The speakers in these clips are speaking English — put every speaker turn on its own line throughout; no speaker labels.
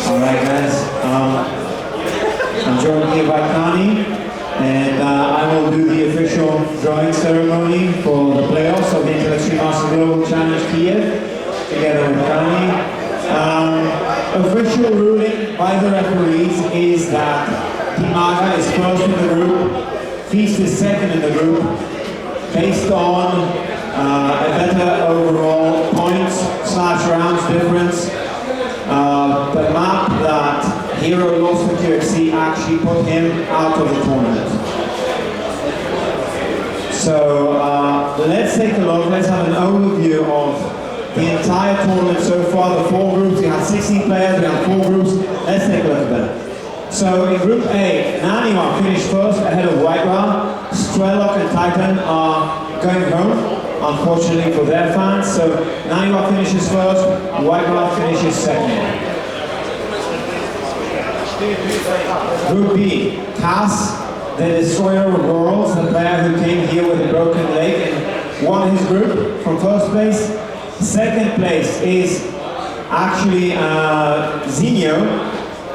Alright guys, I'm joined here by Kani, and I will do the official drawing ceremony for the playoffs of the Intellectual Master Global Challenge Kiev, together with Kani. Official ruling by the referees is that Timaga is first in the group, Feast is second in the group, based on a better overall points/rounds difference. The map that Hero lost to QXC actually put him out of the tournament. So let's take a look, let's have an overview of the entire tournament so far, the 4 groups. We have 16 players, we have 4 groups. Let's take a look at them. So in Group A, Naniwa finished first ahead of Whitewell. Strelok and Titan are going home, unfortunately for their fans. So Naniwa finishes first, Whitewell finishes second. Group B, Cass, the destroyer of worlds, the player who came here with a broken leg and won his group from first place. Second place is actually Zinho.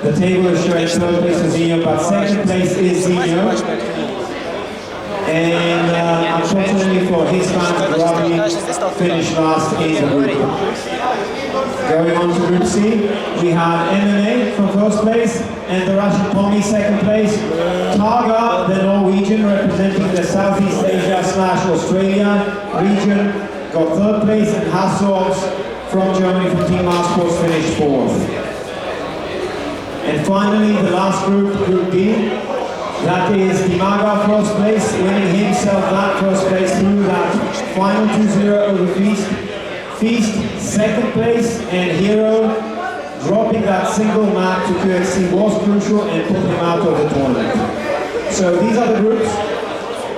The table is showing third place to Zinho, but second place is Zinho. And unfortunately for his fans, Robbie finished last in the group. Going on to Group C, we have MMA from first place, and the Russian Pommy second place. Targa, the Norwegian, representing the Southeast Asia/Australia region, got third place, and Hasselhoff from Germany from Team Masters finished fourth. And finally, the last group, Group D, that is Timaga first place, winning himself that first place through that final 2-0 over Feast. Feast second place, and Hero dropping that single map to QXC was crucial and put him out of the tournament. So these are the groups,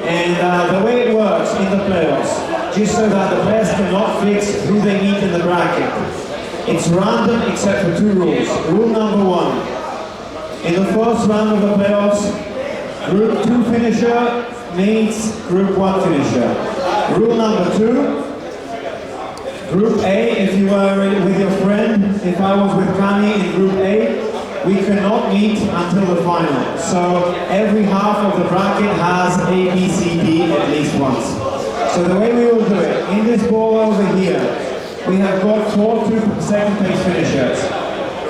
and the way it works in the playoffs, just so that the players cannot fix who they meet in the bracket. It's random except for 2 rules. Rule number 1, in the first round of the playoffs, Group 2 finisher meets Group 1 finisher. Rule number 2, Group A, if you were with your friend, if I was with Kani in Group A, we cannot meet until the final. So every half of the bracket has A, B, C, D at least once. So the way we will do it, in this ball over here, we have got 4 second place finishers.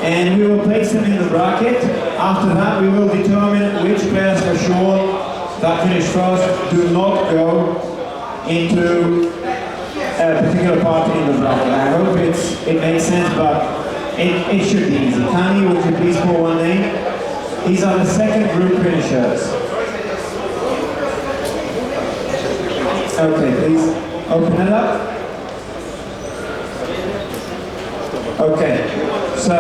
And we will place them in the bracket. After that, we will determine which players for sure that finish first do not go into a particular part in the bracket. I hope it makes sense, but it should be easy. Kani, would you please call one name? These are the second group finishers. Okay, please open it up. Okay, so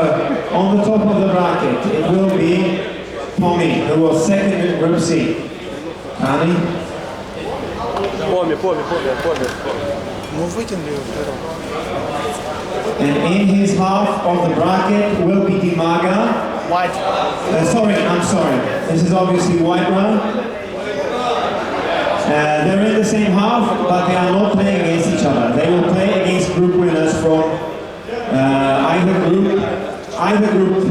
on the top of the bracket, it will be Pommy, who was second in Group C. Kani?
Помню.
And in his half of the bracket will be Timaga.
White.
I'm sorry. This is obviously Whitewell. They're in the same half, but they are not playing against each other. They will play against group winners from either group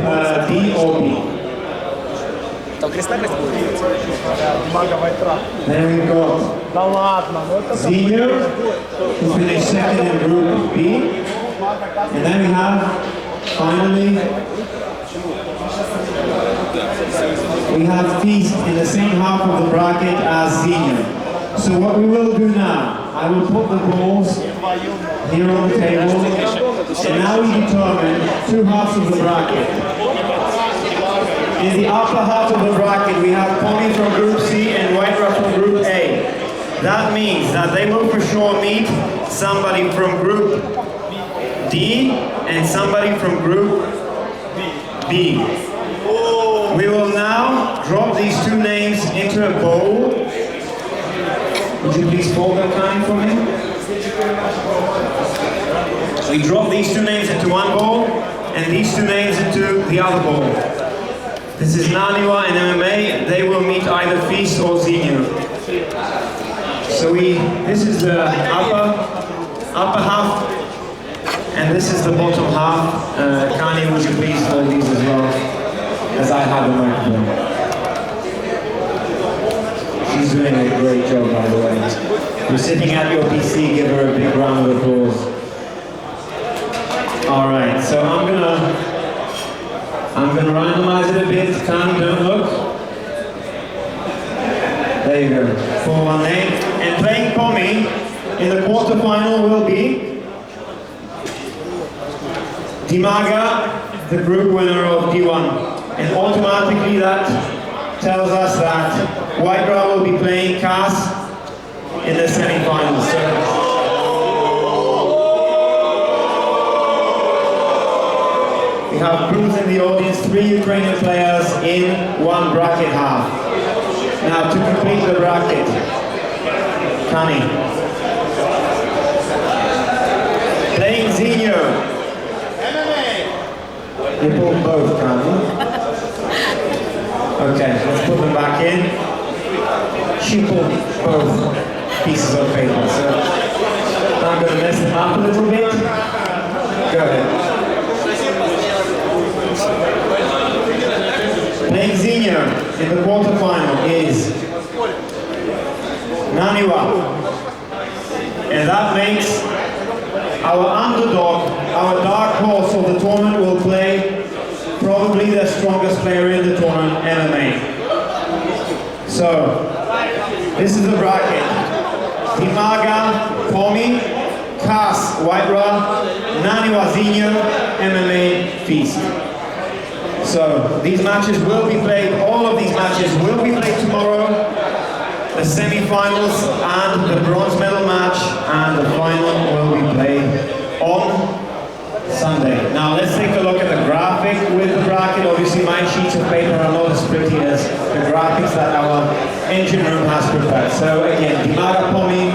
D or B. Then we've got Zinho, who finished second in Group B. And then we have, finally, we have Feast in the same half of the bracket as Zinho. So what we will do now, I will put the balls here on the table, and now we determine 2 halves of the bracket. In the upper half of the bracket, we have Pommy from Group C and Whitewell from Group A. That means that they will for sure meet somebody from Group D and somebody from Group B. We will now drop these 2 names into a bowl. Would you please fold that time for me? We drop these 2 names into one bowl and these 2 names into the other bowl. This is Naniwa and MMA. They will meet either Feast or Zinho. So this is the upper half And this is the bottom half. Kani, would you please hold these as well, as I have the microphone. She's doing a great job, by the way. You're sitting at your PC, give her a big round of applause. All right, so I'm gonna randomize it a bit. Kani, don't look. There you go. 4-1-8. And playing Pommy in the quarterfinal will be Dimaga, the group winner of D1. And automatically that tells us that Whitebrow will be playing Cass in the semi-finals. So we have crews in the audience, 3 Ukrainian players in 1 bracket half. Now to complete the bracket, Kani. Playing Zinho. You pulled both, Kani. Okay, let's put them back in. She pulled both pieces of paper, so I'm going to mess them up a little bit. Go ahead. Playing Zinho in the quarterfinal is Naniwa. And that makes our underdog, our dark horse of the tournament will play probably the strongest player in the tournament, MMA. So, this is the bracket. Dimaga, Pommy, Cass, Whitebrow, Naniwa, Zinho, MMA, Feast. So, these matches will be played, all of these matches will be played tomorrow. The semi-finals and the bronze medal match and the final will be played on Sunday. Now let's take a look at the graphic with the bracket. Obviously my sheets of paper are not as pretty as the graphics that our engine room has prepared. So again, Dimaga, Pommy,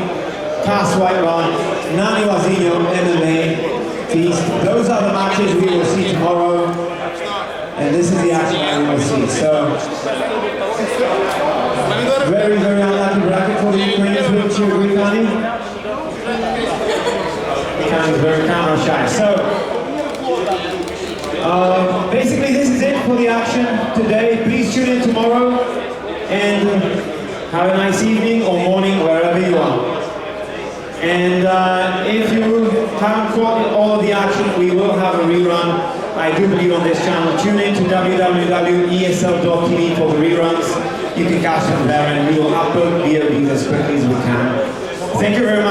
Cass, Whitebrow, Naniwa, Zinho, MMA, Feast. Those are the matches we will see tomorrow. And this is the action that we will see. So, very, very unlucky bracket for the Ukrainians. Wouldn't you agree, Kani? Kani's very camera shy. So, basically this is it for the action today. Please tune in tomorrow and have a nice evening or morning wherever you are. And if you haven't caught all of the action, we will have a rerun. I do believe on this channel. Tune in to www.esl.tv for the reruns. You can catch them there and we will upload VODs as quickly as we can. Thank you very much.